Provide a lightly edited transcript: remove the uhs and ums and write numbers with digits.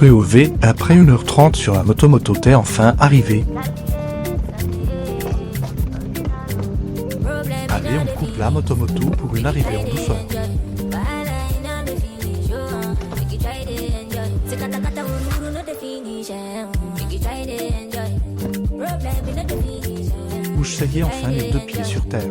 POV, après 1h30 sur la moto t'es enfin arrivé. Allez, on coupe la moto pour une arrivée en douceur. Bouge, ça y est, enfin les deux pieds sur terre.